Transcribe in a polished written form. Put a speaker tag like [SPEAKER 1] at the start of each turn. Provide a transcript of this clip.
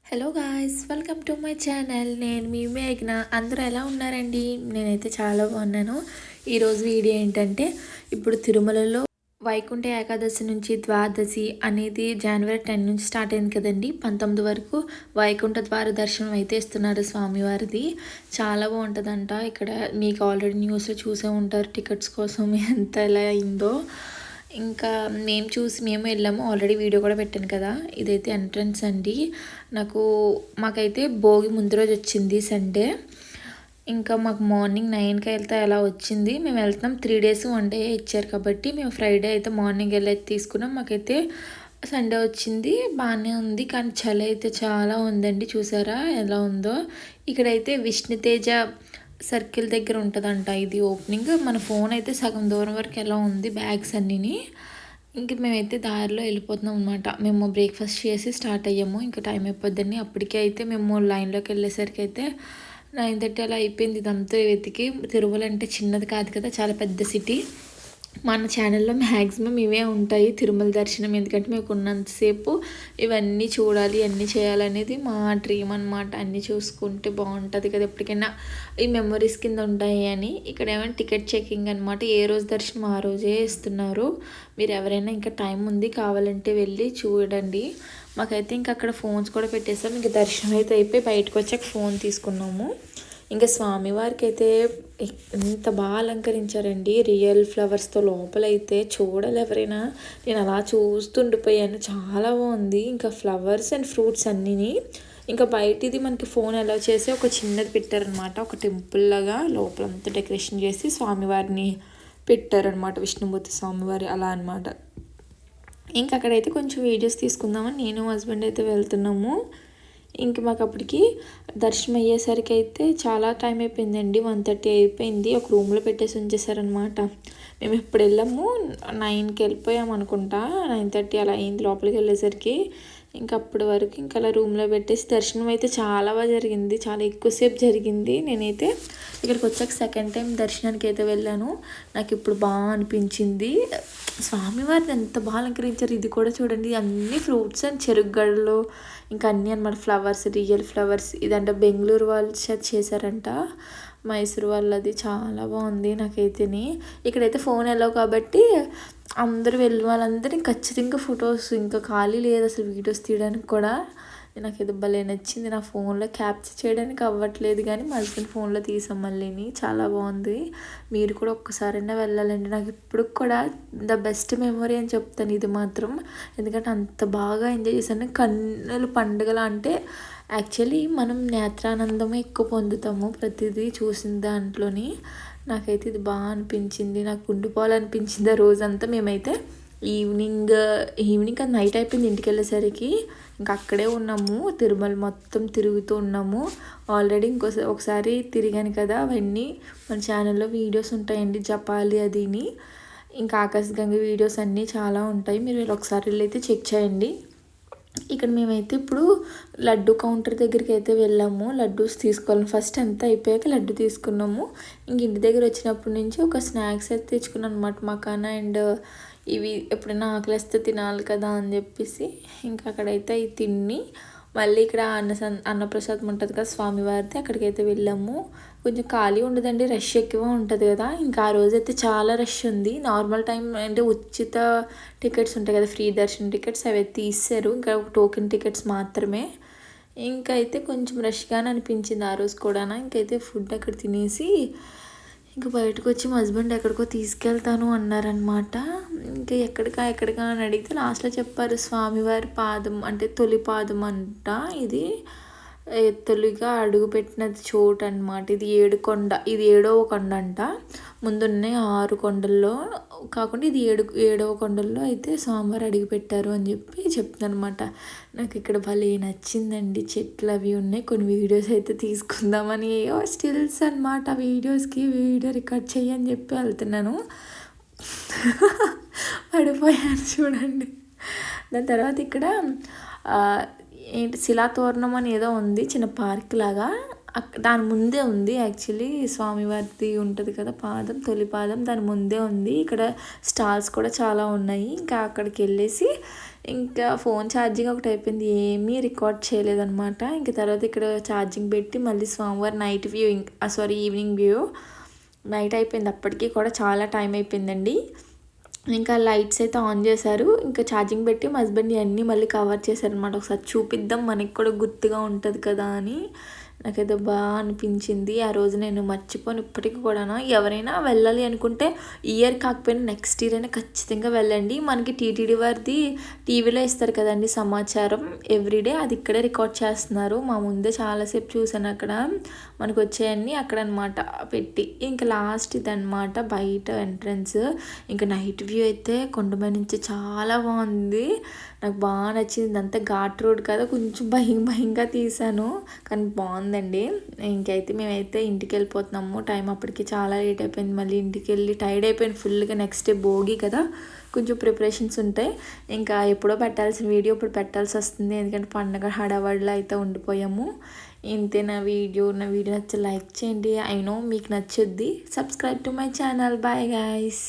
[SPEAKER 1] Hello guys, welcome to my channel. నేను మీ మేఘ్న. అందరూ ఎలా ఉన్నారండి? నేనైతే చాలా బాగున్నాను. ఈరోజు వీడియో ఏంటంటే, ఇప్పుడు తిరుమలలో వైకుంఠ ఏకాదశి నుంచి ద్వాదశి అనేది జనవరి 10 నుంచి స్టార్ట్ అయింది కదండి. 19 వరకు వైకుంఠ ద్వార దర్శనం అయితే ఇస్తున్నారు స్వామివారిది. చాలా బాగుంటుందంట. ఇక్కడ మీకు ఆల్రెడీ న్యూస్లో చూసే ఉంటారు టికెట్స్ కోసం ఎంత ఎలా అయిందో. ఇంకా మేము వెళ్ళాము, ఆల్రెడీ వీడియో కూడా పెట్టాను కదా. ఇదైతే ఎంట్రన్స్ అండి. మాకైతే భోగి ముందు రోజు వచ్చింది సండే. ఇంకా మాకు మార్నింగ్ 9కి వెళ్తే అలా వచ్చింది. మేము వెళ్తున్నాం 3 days 1 day ఇచ్చారు కాబట్టి మేము ఫ్రైడే అయితే మార్నింగ్ వెళ్ళి తీసుకున్నాం. మాకైతే సండే వచ్చింది, బాగానే ఉంది. కానీ చలి అయితే చాలా ఉందండి. చూసారా ఎలా ఉందో. ఇక్కడైతే విష్ణుతేజ సర్కిల్ దగ్గర ఉంటుందంట ఇది ఓపెనింగ్. మన ఫోన్ అయితే సగం దూరం వరకు ఎలా ఉంది, బ్యాగ్స్ అన్నీని. ఇంక మేమైతే దారిలో వెళ్ళిపోతున్నాం అనమాట. మేము బ్రేక్ఫాస్ట్ చేసి స్టార్ట్ అయ్యాము. ఇంకా టైం అయిపోద్దని అప్పటికే అయితే మేము లైన్లోకి వెళ్ళేసరికి అయితే 9:30 అలా అయిపోయింది. ఇదంతా వెతికి. తిరుమల అంటే చిన్నది కాదు కదా, చాలా పెద్ద సిటీ. మన ఛానల్లో మ్యాక్సిమం ఇవే ఉంటాయి, తిరుమల దర్శనం. ఎందుకంటే మీకు ఉన్నంతసేపు ఇవన్నీ చూడాలి, అన్నీ చేయాలనేది మా డ్రీమ్ అనమాట. అన్నీ చూసుకుంటే బాగుంటుంది కదా, ఎప్పటికైనా ఈ మెమరీస్ కింద ఉంటాయి అని. ఇక్కడ ఏమైనా టికెట్ చెకింగ్ అనమాట. ఏ రోజు దర్శనం ఆ రోజే ఇస్తున్నారు. మీరు ఎవరైనా ఇంకా టైం ఉంది కావాలంటే వెళ్ళి చూడండి. మాకైతే ఇంకా అక్కడ ఫోన్స్ కూడా పెట్టేసాం. ఇంకా దర్శనం అయితే అయిపోయి బయటకు వచ్చాక ఫోన్ తీసుకున్నాము. ఇంకా స్వామివారికి అయితే ఎంత బాగా అలంకరించారండి, రియల్ ఫ్లవర్స్తో. లోపలైతే చూడాలి ఎవరైనా. నేను అలా చూస్తుండిపోయాను, చాలా బాగుంది. ఇంకా ఫ్లవర్స్ అండ్ ఫ్రూట్స్ అన్నీని. ఇంకా బయటిది మనకి ఫోన్ అలౌ చేసి ఒక చిన్నది పెట్టారనమాట, ఒక టెంపుల్ లాగా. లోపలంతా డెకరేషన్ చేసి స్వామివారిని పెట్టారనమాట, విష్ణుమూర్తి స్వామివారి అలా అనమాట. ఇంకా అక్కడైతే కొంచెం వీడియోస్ తీసుకుందామని నేను హస్బెండ్ అయితే వెళ్తున్నాము. ఇంక మాకు అప్పటికి దర్శనం అయ్యేసరికి అయితే చాలా టైం అయిపోయిందండి. 1:30 అయిపోయింది. ఒక రూమ్లో పెట్టేసి ఉంచేసారనమాట. మేము ఇప్పుడు వెళ్ళాము 9కి వెళ్ళిపోయాము అనుకుంటా. 9:30 అలా అయింది లోపలికి వెళ్ళేసరికి. ఇంకా అప్పటి వరకు ఇంకా అలా రూమ్లో పెట్టేసి దర్శనం అయితే చాలా బాగా జరిగింది, చాలా ఎక్కువసేపు జరిగింది. నేనైతే ఇక్కడికి వచ్చాక సెకండ్ టైం దర్శనానికి అయితే వెళ్ళాను. నాకు ఇప్పుడు బాగా అనిపించింది. స్వామివారిని ఎంత బాగా అలంకరించారు. ఇది కూడా చూడండి, అన్ని ఫ్రూట్స్ అండ్ చెరుగడలు ఇంకా అన్నీ అనమాట. Flowers, real flowers. ఇదంటే బెంగళూరు వాళ్ళు చేశారంట, మైసూర్ వాళ్ళది. చాలా బాగుంది నాకైతేని. ఇక్కడైతే ఫోన్ వెళ్ళవు కాబట్టి అందరూ వెళ్ళిన వాళ్ళందరినీ ఖచ్చితంగా ఫొటోస్, ఇంకా ఖాళీ లేదు అసలు వీడియోస్ తీయడానికి కూడా. నాకు ఇది భలే నచ్చింది. నా ఫోన్లో క్యాప్చర్ చేయడానికి అవ్వట్లేదు, కానీ మా హస్బెండ్ ఫోన్లో తీసాం మళ్ళీని. చాలా బాగుంది. మీరు కూడా ఒక్కసారైనా వెళ్ళాలండి. నాకు ఇప్పుడు కూడా ద బెస్ట్ మెమరీ అని చెప్తాను ఇది మాత్రం. ఎందుకంటే అంత బాగా ఎంజాయ్ చేశాను. కన్నులు పండుగల అంటే యాక్చువల్లీ మనం నేత్రానందమే ఎక్కువ పొందుతాము ప్రతిదీ చూసిన దాంట్లోని. నాకైతే ఇది బాగా అనిపించింది, నాకు ఉండిపోవాలనిపించింది ఆ రోజంతా. మేమైతే ఈవినింగ్ అది నైట్ అయిపోయింది ఇంటికి వెళ్ళేసరికి. ఇంకా అక్కడే ఉన్నాము, తిరుమల మొత్తం తిరుగుతూ ఉన్నాము. ఆల్రెడీ ఒకసారి తిరిగాను కదా, అవన్నీ మన ఛానల్లో వీడియోస్ ఉంటాయండి, జపాలి అదిని. ఇంకా ఆకాశగంగ వీడియోస్ అన్నీ చాలా ఉంటాయి, మీరు ఒకసారి వెళ్ళైతే చెక్ చేయండి. ఇక్కడ మేమైతే ఇప్పుడు లడ్డు కౌంటర్ దగ్గరికి అయితే వెళ్ళాము. లడ్డూస్ తీసుకోవాలి. ఫస్ట్ అంతా అయిపోయాక లడ్డు తీసుకున్నాము. ఇంక ఇంటి దగ్గర వచ్చినప్పటి నుంచి ఒక స్నాక్స్ అయితే తెచ్చుకున్నాను అనమాట. మకానా అండ్ ఇవి ఎప్పుడైనా ఆకలిస్తే తినాలి కదా అని చెప్పేసి ఇంకా అక్కడైతే అవి తిని మళ్ళీ ఇక్కడ అన్నప్రసాదం ఉంటుంది కదా స్వామివారిది, అక్కడికైతే వెళ్ళాము. కొంచెం ఖాళీ ఉండదండి, రష్ ఎక్కువ ఉంటుంది కదా. ఇంకా ఆ రోజైతే చాలా రష్ ఉంది. నార్మల్ టైం అంటే ఉచిత టికెట్స్ ఉంటాయి కదా, ఫ్రీ దర్శనం టికెట్స్, అవి తీసారు. ఇంకా టోకెన్ టికెట్స్ మాత్రమే. ఇంకైతే కొంచెం రష్గానే అనిపించింది ఆ రోజు కూడా. ఇంకైతే ఫుడ్ అక్కడ తినేసి ఇంకా బయటకు వచ్చి మా హస్బెండ్ ఎక్కడికో తీసుకెళ్తాను అన్నారనమాట. ఇంకా ఎక్కడికా అని అడిగితే లాస్ట్లో చెప్పారు స్వామివారి పాదం అంటే తొలి పాదం అంట. ఇది తొలిగా అడుగుపెట్టిన చోటు అనమాట. ఇది ఇది 7వ కొండ అంట. ముందున్న 6 కొండల్లో కాకుండా ఇది 7వ కొండల్లో అయితే స్వామివారు అడుగుపెట్టారు అని చెప్పి చెప్తానమాట. నాకు ఇక్కడ భలే నచ్చిందండి. చెట్లు అవి ఉన్నాయి. కొన్ని వీడియోస్ అయితే తీసుకుందామని స్టిల్స్ అనమాట. వీడియో రికార్డ్ చేయని చెప్పి వెళ్తున్నాను. పడిపోయాను చూడండి. దాని తర్వాత ఇక్కడ ఏంటి శిలాతోరణం అని ఏదో ఉంది, చిన్న పార్క్ లాగా. దాని ముందే ఉంది యాక్చువల్లీ స్వామివారిది ఉంటుంది కదా పాదం, తొలి పాదం దాని ముందే ఉంది. ఇక్కడ స్టాల్స్ కూడా చాలా ఉన్నాయి. ఇంకా అక్కడికి వెళ్ళేసి ఇంకా ఫోన్ ఛార్జింగ్ ఒకటి అయిపోయింది, ఏమీ రికార్డ్ చేయలేదన్నమాట. ఇంకా తర్వాత ఇక్కడ ఛార్జింగ్ పెట్టి మళ్ళీ స్వామివారి night view, evening view night అయిపోయింది. అప్పటికి కూడా చాలా టైం అయిపోయిందండి. ఇంకా లైట్స్ అయితే ఆన్ చేశారు. ఇంకా ఛార్జింగ్ పెట్టి మా హస్బెండ్ ఇవన్నీ మళ్ళీ కవర్ చేశారనమాట. ఒకసారి చూపిద్దాం మనకి కూడా గుర్తుగా ఉంటుంది కదా అని. నాకైతే బాగా అనిపించింది ఆ రోజు. నేను మర్చిపోను ఇప్పటికీ కూడా. ఎవరైనా వెళ్ళాలి అనుకుంటే ఇయర్ కాకపోయినా నెక్స్ట్ ఇయర్ అయినా ఖచ్చితంగా వెళ్ళండి. మనకి టీటీడీ వారిది టీవీలో ఇస్తారు కదండి సమాచారం ఎవ్రీడే, అది ఇక్కడే రికార్డ్ చేస్తున్నారు. మా ముందే చాలాసేపు చూసాను అక్కడ. మనకు వచ్చాయన్నీ అక్కడ అనమాట పెట్టి. ఇంకా లాస్ట్ ఇదనమాట బయట ఎంట్రన్స్. ఇంకా నైట్ వ్యూ అయితే కొండపై నుంచి చాలా బాగుంది. నాకు బాగా నచ్చింది. ఇదంతా ఘాట్ రోడ్ కదా, కొంచెం భయంగా తీసాను కానీ బాగుందండి. ఇంకైతే మేమైతే ఇంటికి వెళ్ళిపోతున్నాము. టైం అప్పటికి చాలా లేట్ అయిపోయింది. మళ్ళీ ఇంటికి వెళ్ళి టైర్డ్ అయిపోయింది ఫుల్గా. నెక్స్ట్ డే భోగి కదా, కొంచెం ప్రిపరేషన్స్ ఉంటాయి. ఇంకా ఎప్పుడో పెట్టాల్సిన వీడియో ఇప్పుడు పెట్టాల్సి వస్తుంది, ఎందుకంటే పండగ హడావడిలో అయితే ఉండిపోయాము. ఇంతే నా వీడియో నచ్చితే లైక్ చేయండి. ఐ నో మీకు నచ్చుద్ది. Subscribe to my channel. Bye guys.